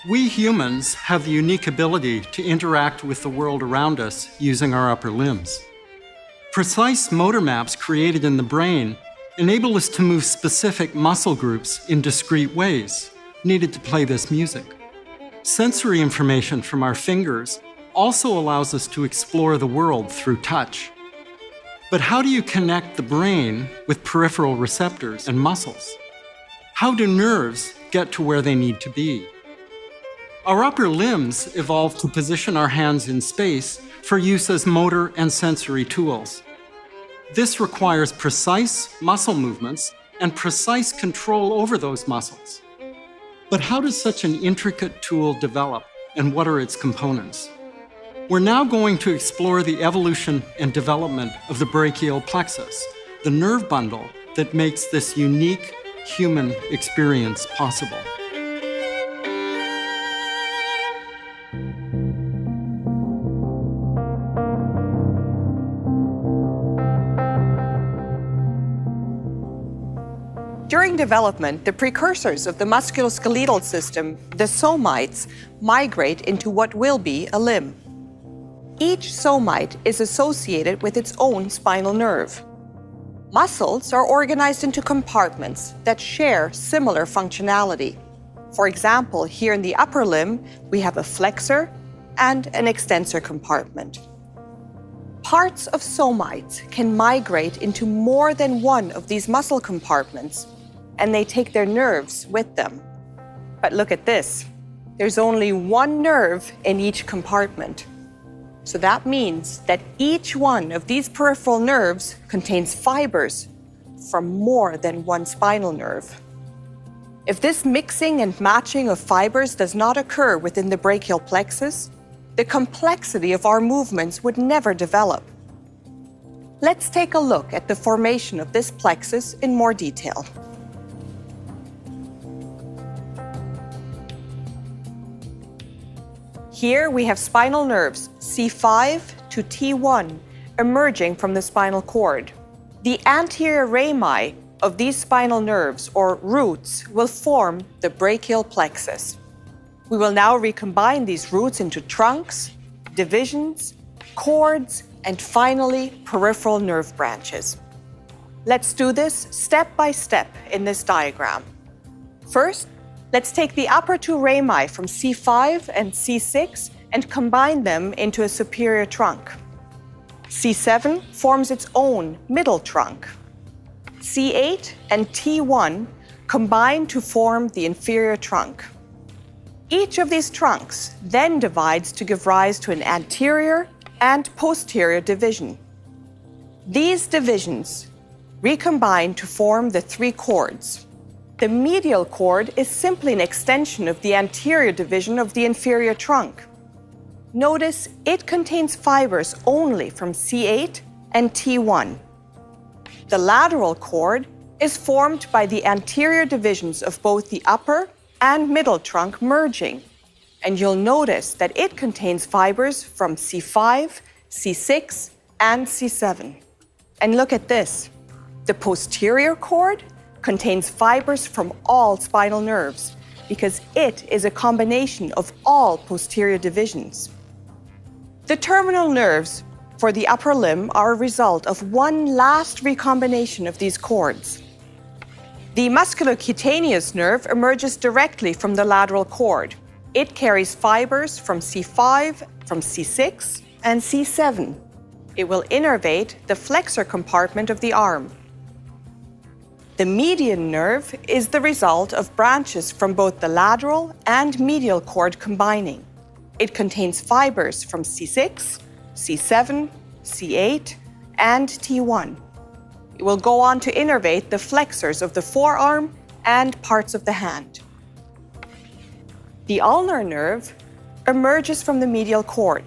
We humans have the unique ability to interact with the world around us using our upper limbs. Precise motor maps created in the brain enable us to move specific muscle groups in discrete ways needed to play this music. Sensory information from our fingers also allows us to explore the world through touch. But how do you connect the brain with peripheral receptors and muscles? How do nerves get to where they need to be? Our upper limbs evolved to position our hands in space for use as motor and sensory tools. This requires precise muscle movements and precise control over those muscles. But how does such an intricate tool develop, and what are its components? We're now going to explore the evolution and development of the brachial plexus, the nerve bundle that makes this unique human experience possible. During development, the precursors of the musculoskeletal system, the somites, migrate into what will be a limb. Each somite is associated with its own spinal nerve. Muscles are organized into compartments that share similar functionality. For example, here in the upper limb, we have a flexor and an extensor compartment. Parts of somites can migrate into more than one of these muscle compartments, and they take their nerves with them. But look at this. There's only one nerve in each compartment. So that means that each one of these peripheral nerves contains fibers from more than one spinal nerve. If this mixing and matching of fibers does not occur within the brachial plexus, the complexity of our movements would never develop. Let's take a look at the formation of this plexus in more detail. Here we have spinal nerves C5 to T1 emerging from the spinal cord. The anterior rami of these spinal nerves, or roots, will form the brachial plexus. We will now recombine these roots into trunks, divisions, cords, and finally peripheral nerve branches. Let's do this step by step in this diagram. First, let's take the upper two rami from C5 and C6 and combine them into a superior trunk. C7 forms its own middle trunk. C8 and T1 combine to form the inferior trunk. Each of these trunks then divides to give rise to an anterior and posterior division. These divisions recombine to form the three cords. The medial cord is simply an extension of the anterior division of the inferior trunk. Notice it contains fibers only from C8 and T1. The lateral cord is formed by the anterior divisions of both the upper and middle trunk merging, and you'll notice that it contains fibers from C5, C6, and C7. And look at this. The posterior cord contains fibers from all spinal nerves because it is a combination of all posterior divisions. The terminal nerves for the upper limb are a result of one last recombination of these cords. The musculocutaneous nerve emerges directly from the lateral cord. It carries fibers from C5, from C6, and C7. It will innervate the flexor compartment of the arm. The median nerve is the result of branches from both the lateral and medial cord combining. It contains fibers from C6, C7, C8, and T1. It will go on to innervate the flexors of the forearm and parts of the hand. The ulnar nerve emerges from the medial cord.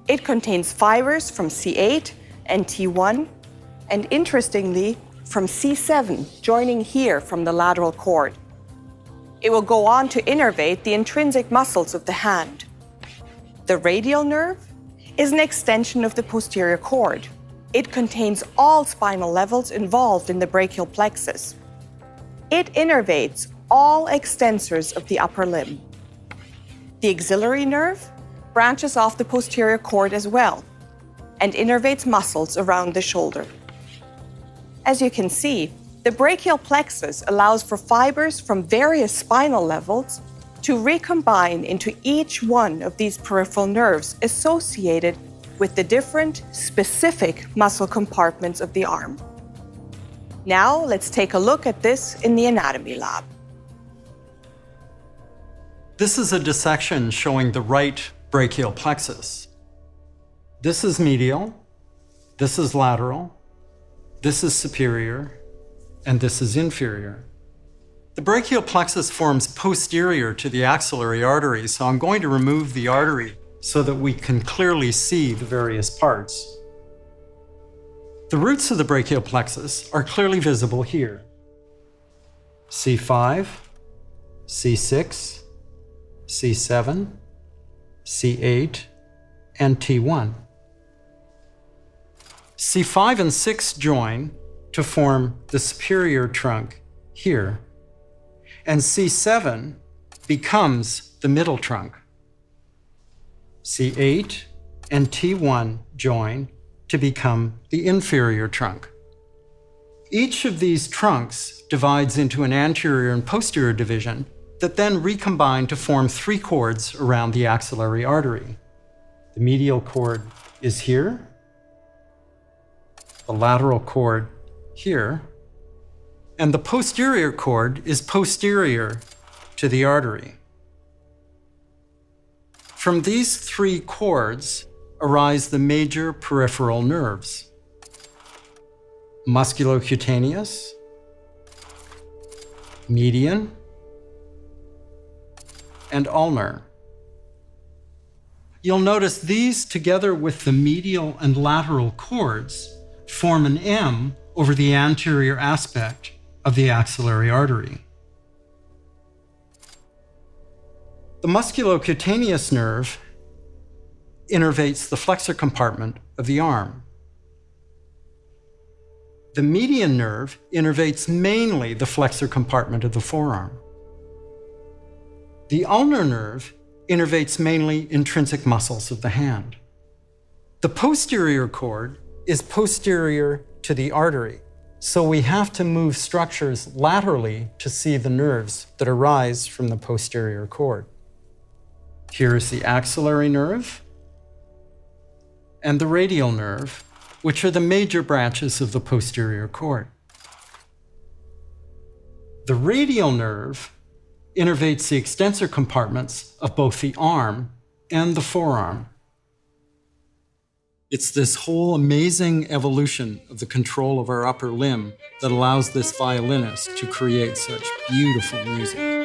It contains fibers from C8 and T1, and interestingly, from C7, joining here from the lateral cord. It will go on to innervate the intrinsic muscles of the hand. The radial nerve is an extension of the posterior cord. It contains all spinal levels involved in the brachial plexus. It innervates all extensors of the upper limb. The axillary nerve branches off the posterior cord as well and innervates muscles around the shoulder. As you can see, the brachial plexus allows for fibers from various spinal levels to recombine into each one of these peripheral nerves associated with the different specific muscle compartments of the arm. Now, let's take a look at this in the anatomy lab. This is a dissection showing the right brachial plexus. This is medial, this is lateral, this is superior, and this is inferior. The brachial plexus forms posterior to the axillary artery, so I'm going to remove the artery so that we can clearly see the various parts. The roots of the brachial plexus are clearly visible here. C5, C6, C7, C8, and T1. C5 and 6 join to form the superior trunk here, and C7 becomes the middle trunk. C8 and T1 join to become the inferior trunk. Each of these trunks divides into an anterior and posterior division that then recombine to form 3 cords around the axillary artery. The medial cord is here, the lateral cord here, and the posterior cord is posterior to the artery. From these 3 cords arise the major peripheral nerves: musculocutaneous, median, and ulnar. You'll notice these, together with the medial and lateral cords, form an M over the anterior aspect of the axillary artery. The musculocutaneous nerve innervates the flexor compartment of the arm. The median nerve innervates mainly the flexor compartment of the forearm. The ulnar nerve innervates mainly intrinsic muscles of the hand. The posterior cord is posterior to the artery, so we have to move structures laterally to see the nerves that arise from the posterior cord. Here is the axillary nerve and the radial nerve, which are the major branches of the posterior cord. The radial nerve innervates the extensor compartments of both the arm and the forearm. It's this whole amazing evolution of the control of our upper limb that allows this violinist to create such beautiful music.